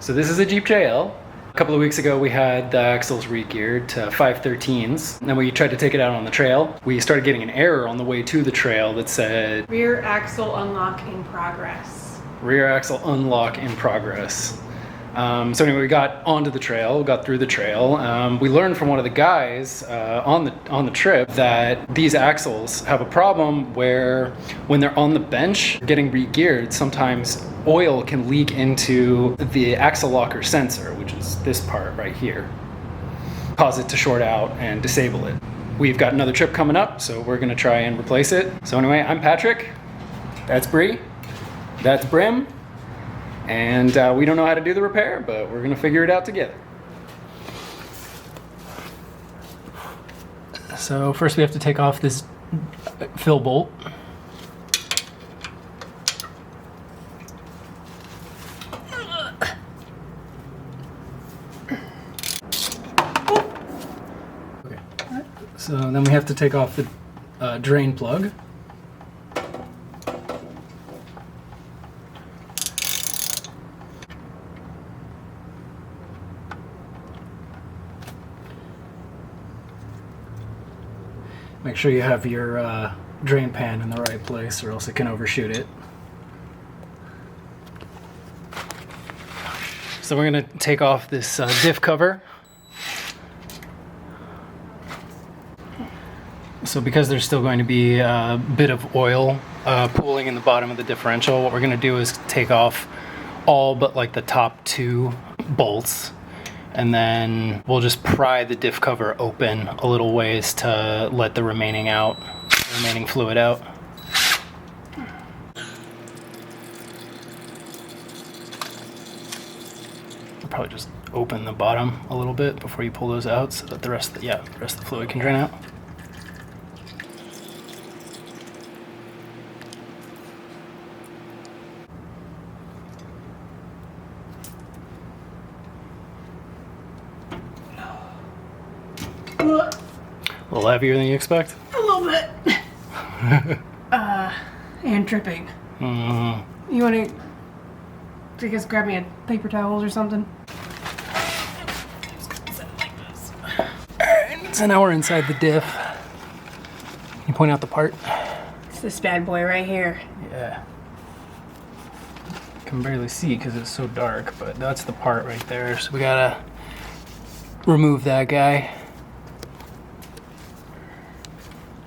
So this is a Jeep JL. A couple of weeks ago we had the axles re-geared to 513s, and then we tried to take it out on the trail. We started getting an error on the way to the trail that said rear axle unlock in progress. Rear axle unlock in progress. So anyway, we got onto the trail, got through the trail. We learned from one of the guys on the trip that these axles have a problem where when they're on the bench getting re-geared, sometimes oil can leak into the axle locker sensor, which is this part right here, cause it to short out and disable it. We've got another trip coming up, so we're gonna try and replace it. So anyway, I'm Patrick, that's Bree, that's Brim, and we don't know how to do the repair, but we're gonna figure it out together. So first we have to take off this fill bolt. Okay. So then we have to take off the drain plug. Make sure you have your drain pan in the right place or else it can overshoot it. So we're going to take off this diff cover. So because there's still going to be a bit of oil pooling in the bottom of the differential, what we're going to do is take off all but like the top two bolts. And then we'll just pry the diff cover open a little ways to let the remaining fluid out. I'll probably just open the bottom a little bit before you pull those out so that the rest of the fluid can drain out. A little heavier than you expect? A little bit. And dripping. Mm-hmm. You want to, I guess, grab me a paper towels or something? Alright, so now we're inside the diff. Can you point out the part? It's this bad boy right here. Yeah. I can barely see because it's so dark, but that's the part right there. So we gotta remove that guy.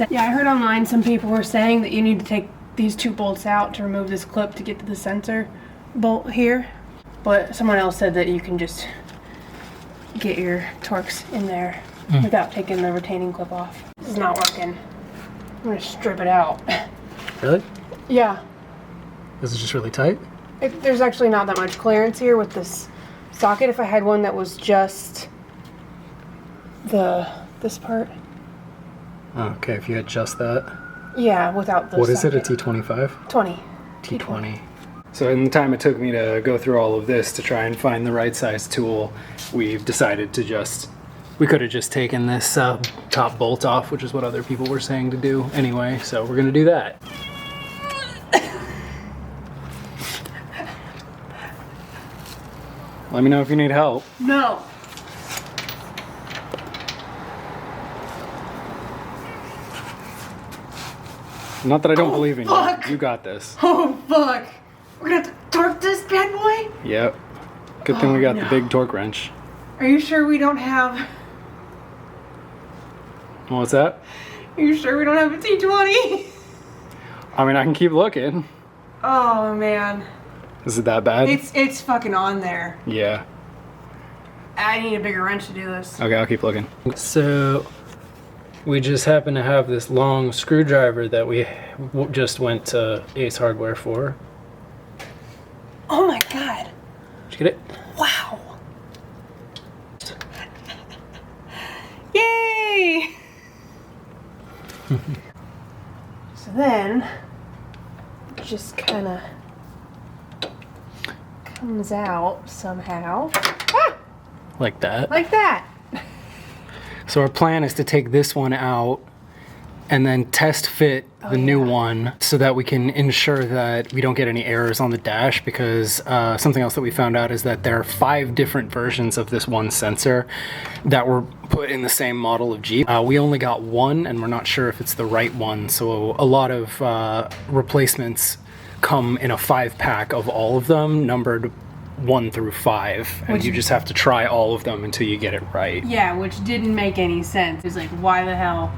Yeah, I heard online some people were saying that you need to take these two bolts out to remove this clip to get to the sensor bolt here. But someone else said that you can just get your Torx in there without taking the retaining clip off. This is not working. I'm gonna strip it out. Really? Yeah. This is just really tight? There's actually not that much clearance here with this socket. If I had one that was just this part. Okay, if you had just that. Yeah, without the What is it, a socket. T25? 20. T20. So in the time it took me to go through all of this to try and find the right size tool, we've decided to we could have just taken this top bolt off, which is what other people were saying to do anyway, so we're gonna do that. Let me know if you need help. No. Not that I don't believe in fuck. you. You got this. Oh, fuck. We're gonna have to torque this bad boy? Yep. Good thing we got the big torque wrench. Are you sure we don't have... What's that? Are you sure we don't have a T20? I mean, I can keep looking. Oh, man. Is it that bad? It's fucking on there. Yeah. I need a bigger wrench to do this. Okay, I'll keep looking. So, we just happen to have this long screwdriver that we just went to Ace Hardware for. Oh my god. Did you get it? Wow. Yay! So then, it just kind of comes out somehow. Ah! Like that. Like that. So our plan is to take this one out and then test fit the new one so that we can ensure that we don't get any errors on the dash, because something else that we found out is that there are 5 different versions of this one sensor that were put in the same model of Jeep. We only got one, and we're not sure if it's the right one, so a lot of replacements come in a 5-pack of all of them, numbered 1 through 5, and you just have to try all of them until you get it right. Yeah, which didn't make any sense. It's like, why the hell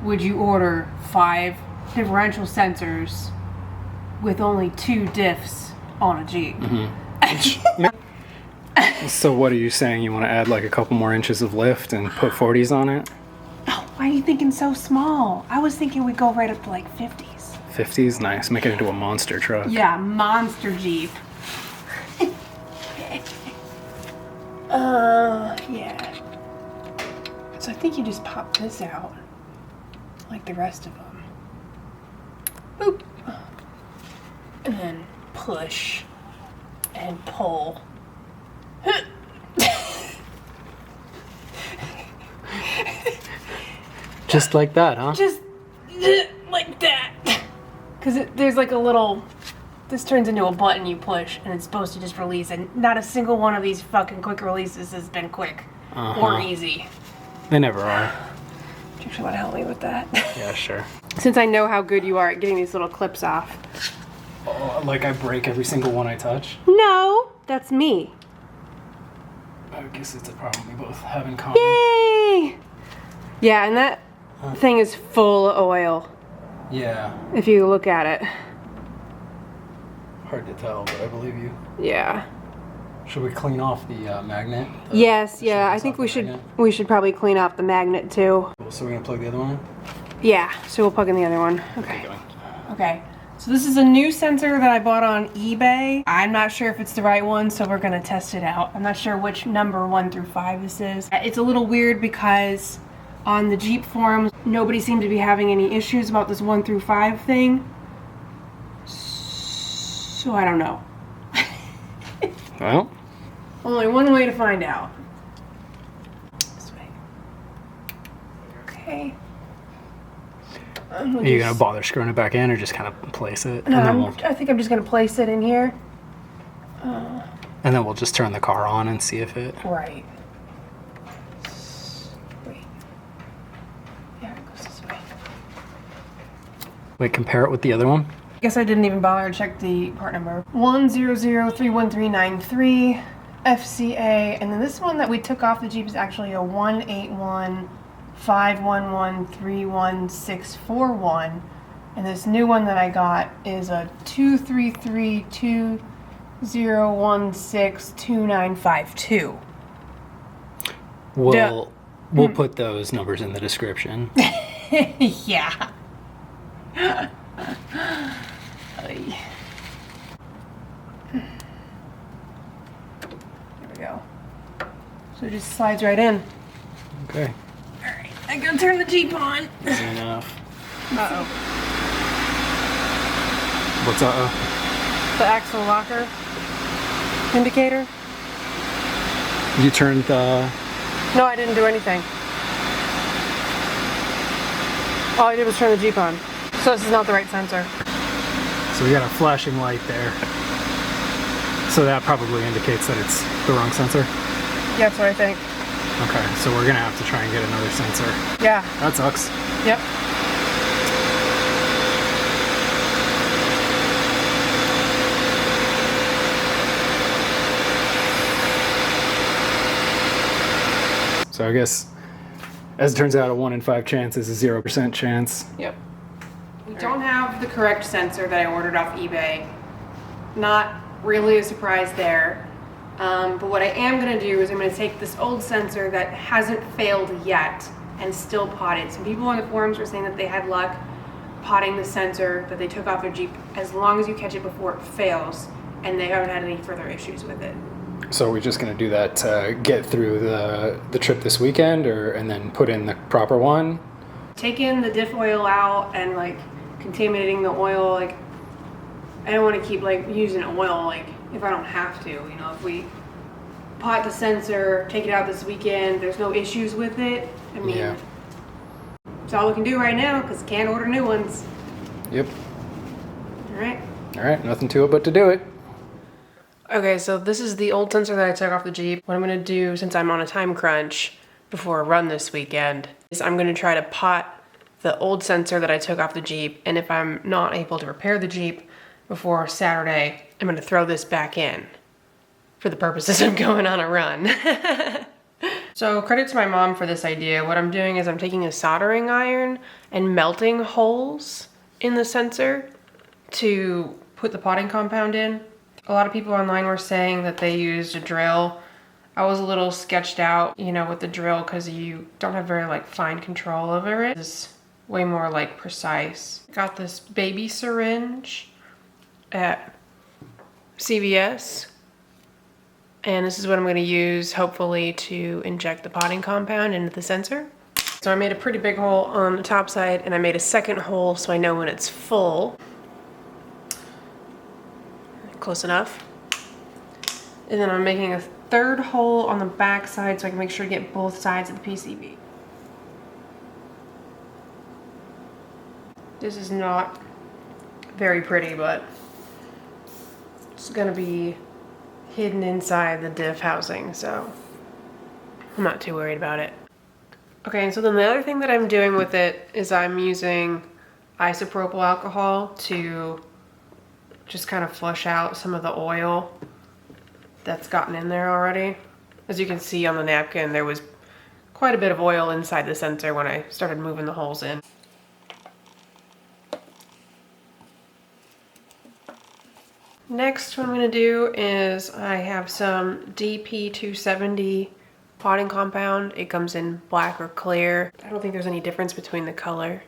would you order 5 differential sensors with only 2 diffs on a Jeep? So what are you saying? You want to add like a couple more inches of lift and put 40s on it? Oh, why are you thinking so small? I was thinking we'd go right up to like 50s. 50s? Nice. Make it into a monster truck. Yeah, monster Jeep. Yeah. So I think you just pop this out like the rest of them. Boop. And then push and pull. Just like that, huh? Just like that. Because there's like a little... This turns into a button you push, and it's supposed to just release, and not a single one of these fucking quick releases has been quick or easy. They never are. Do you actually want to help me with that? Yeah, sure. Since I know how good you are at getting these little clips off. Oh, like I break every single one I touch? No, that's me. I guess it's a problem we both have in common. Yay! Yeah, and that thing is full of oil, Yeah. if you look at it. Hard to tell, but I believe you. Yeah. Should we clean off the magnet? Yes, yeah, I think we should probably clean off the magnet too. So we're gonna plug the other one in? Yeah, so we'll plug in the other one. Okay. Keep going. Okay. So this is a new sensor that I bought on eBay. I'm not sure if it's the right one, so we're gonna test it out. I'm not sure which number 1 through 5 this is. It's a little weird because on the Jeep forums, nobody seemed to be having any issues about this 1 through 5 thing. So I don't know. Well, Only one way to find out. This way. Okay. are you gonna bother screwing it back in, or just kind of place it? No, And then I think I'm just gonna place it in here. and then we'll just turn the car on and see if it... Right. Wait. Yeah, it goes this way. Wait, compare it with the other one? I guess I didn't even bother to check the part number. 100-31393 FCA, and then this one that we took off the Jeep is actually a 181-511-31641, and this new one that I got is a 233-2016-2952. We'll put those numbers in the description. Yeah. There we go. So it just slides right in. Okay. Alright, I gotta turn the Jeep on. Easy enough. Uh-oh. What's up? The axle locker indicator? You turned the... No, I didn't do anything. All I did was turn the Jeep on. So this is not the right sensor. So we got a flashing light there. So that probably indicates that it's the wrong sensor. Yeah, that's what I think. Okay, so we're gonna have to try and get another sensor. Yeah. That sucks. Yep. So I guess, as it turns out, a 1 in 5 chance is a 0% chance. Yep. We don't have the correct sensor that I ordered off eBay. Not really a surprise there. But what I am going to do is I'm going to take this old sensor that hasn't failed yet and still pot it. Some people on the forums were saying that they had luck potting the sensor that they took off their Jeep as long as you catch it before it fails, and they haven't had any further issues with it. So are we just going to do that to get through the trip this weekend, and then put in the proper one? Taking the diff oil out and like contaminating the oil, like I don't want to keep like using oil like if I don't have to, you know. If we pot the sensor, take it out this weekend, there's no issues with it, I mean, Yeah. That's all we can do right now because can't order new ones. Yep. Alright. Alright, nothing to it but to do it. Okay, so this is the old sensor that I took off the Jeep. What I'm gonna do, since I'm on a time crunch before a run this weekend, is I'm gonna try to pot the old sensor that I took off the Jeep, and if I'm not able to repair the Jeep before Saturday, I'm gonna throw this back in for the purposes of going on a run. So credit to my mom for this idea. What I'm doing is I'm taking a soldering iron and melting holes in the sensor to put the potting compound in. A lot of people online were saying that they used a drill. I was a little sketched out, you know, with the drill because you don't have very like fine control over it. It's way more like precise. Got this baby syringe at CVS. And this is what I'm going to use, hopefully, to inject the potting compound into the sensor. So I made a pretty big hole on the top side, and I made a second hole so I know when it's full. Close enough. And then I'm making a third hole on the back side so I can make sure to get both sides of the PCB. This is not very pretty, but it's going to be hidden inside the diff housing, so I'm not too worried about it. Okay, and so then the other thing that I'm doing with it is I'm using isopropyl alcohol to just kind of flush out some of the oil that's gotten in there already. As you can see on the napkin, there was quite a bit of oil inside the sensor when I started moving the holes in. Next, what I'm going to do is I have some DP270 potting compound. It comes in black or clear. I don't think there's any difference between the color.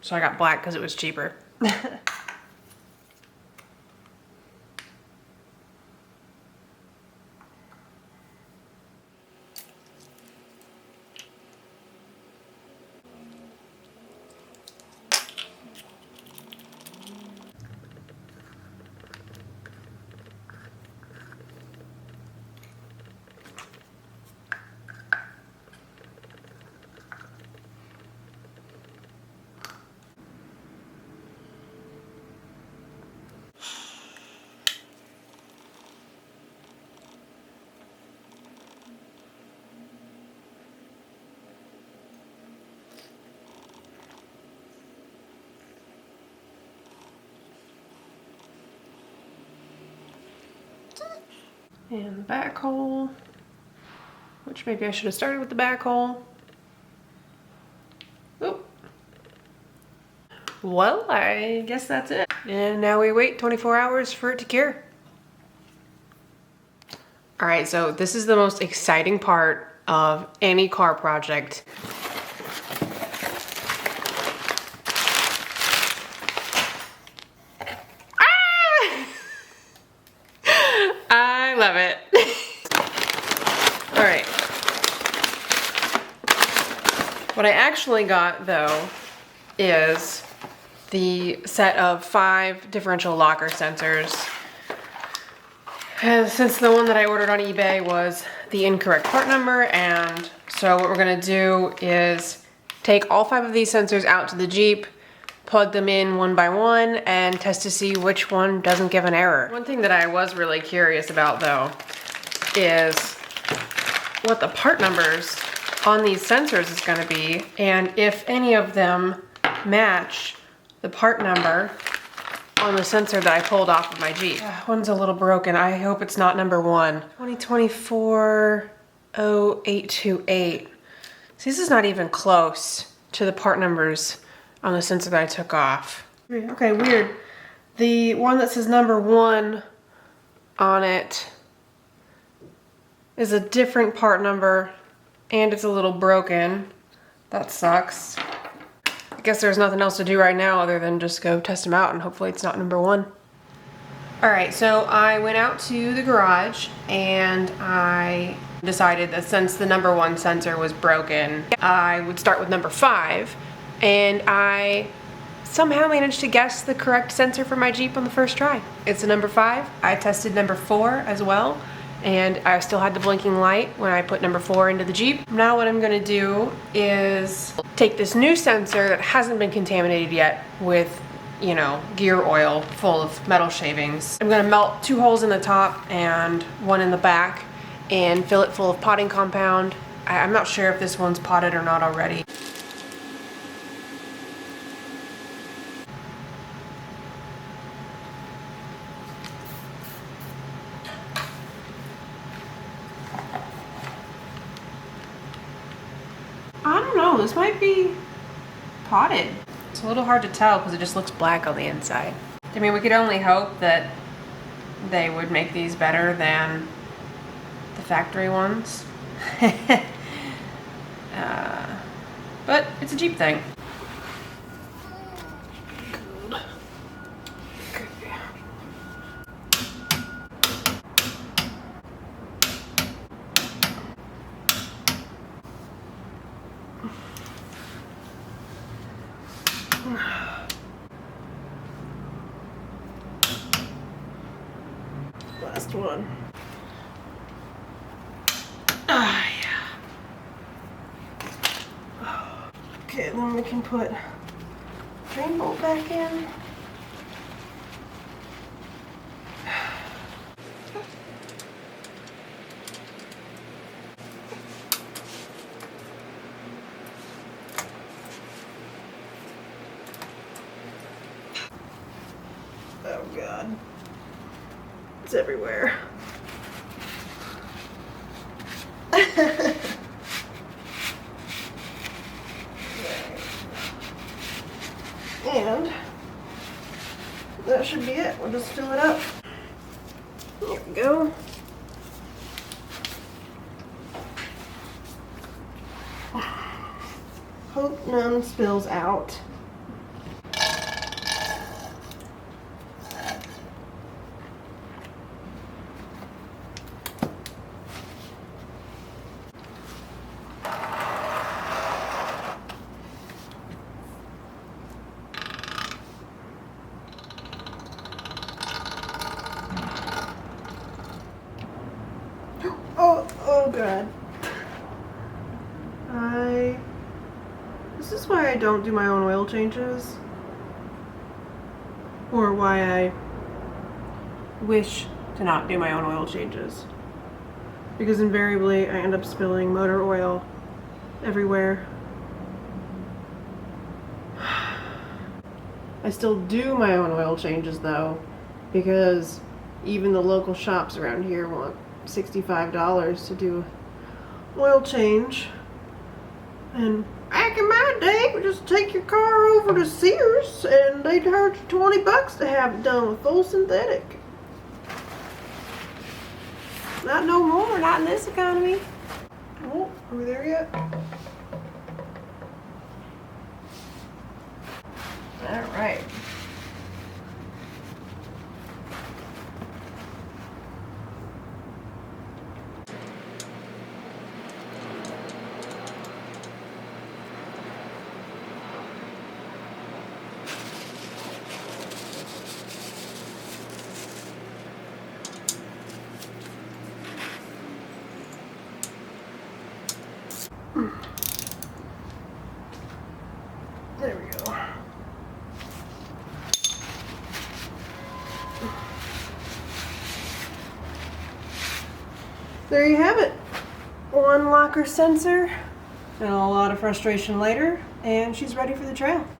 So I got black because it was cheaper. And the back hole, which maybe I should have started with the back hole. Oop. Well, I guess that's it. And now we wait 24 hours for it to cure. All right, so this is the most exciting part of any car project. I love it. All right. What I actually got, though, is the set of 5 differential locker sensors. And since the one that I ordered on eBay was the incorrect part number, and so what we're gonna do is take all 5 of these sensors out to the Jeep, plug them in one by one, and test to see which one doesn't give an error. One thing that I was really curious about, though, is what the part numbers on these sensors is gonna be, and if any of them match the part number on the sensor that I pulled off of my Jeep. One's a little broken. I hope it's not number 1. 2024-0828. See, this is not even close to the part numbers on the sensor that I took off. Okay, weird. The one that says number 1 on it is a different part number, and it's a little broken. That sucks. I guess there's nothing else to do right now other than just go test them out, and hopefully it's not number 1. Alright, so I went out to the garage and I decided that since the number 1 sensor was broken, I would start with number 5, and I somehow managed to guess the correct sensor for my Jeep on the first try. It's a number 5. I tested number 4 as well, And I still had the blinking light when I put number 4 into the Jeep. Now what I'm gonna do is take this new sensor that hasn't been contaminated yet with, you know, gear oil full of metal shavings. I'm gonna melt 2 holes in the top and 1 in the back and fill it full of potting compound. I'm not sure if this one's potted or not already. I don't know, this might be potted. It's a little hard to tell because it just looks black on the inside. I mean, we could only hope that they would make these better than the factory ones. But it's a Jeep thing. Last one. Ah, yeah. Okay, then we can put drain bolt back in. Oh God. It's everywhere. And that should be it. We'll just fill it up. There we go. Hope none spills out. Oh God. This is why I don't do my own oil changes. Or why I wish to not do my own oil changes. Because invariably I end up spilling motor oil everywhere. I still do my own oil changes though, because even the local shops around here want $65 to do an oil change. And back in my day, we just take your car over to Sears and they'd charge you $20 to have it done with full synthetic. Not no more, not in this economy. Oh, are we there yet? All right. There we go. There you have it. One locker sensor and a lot of frustration later, and she's ready for the trail.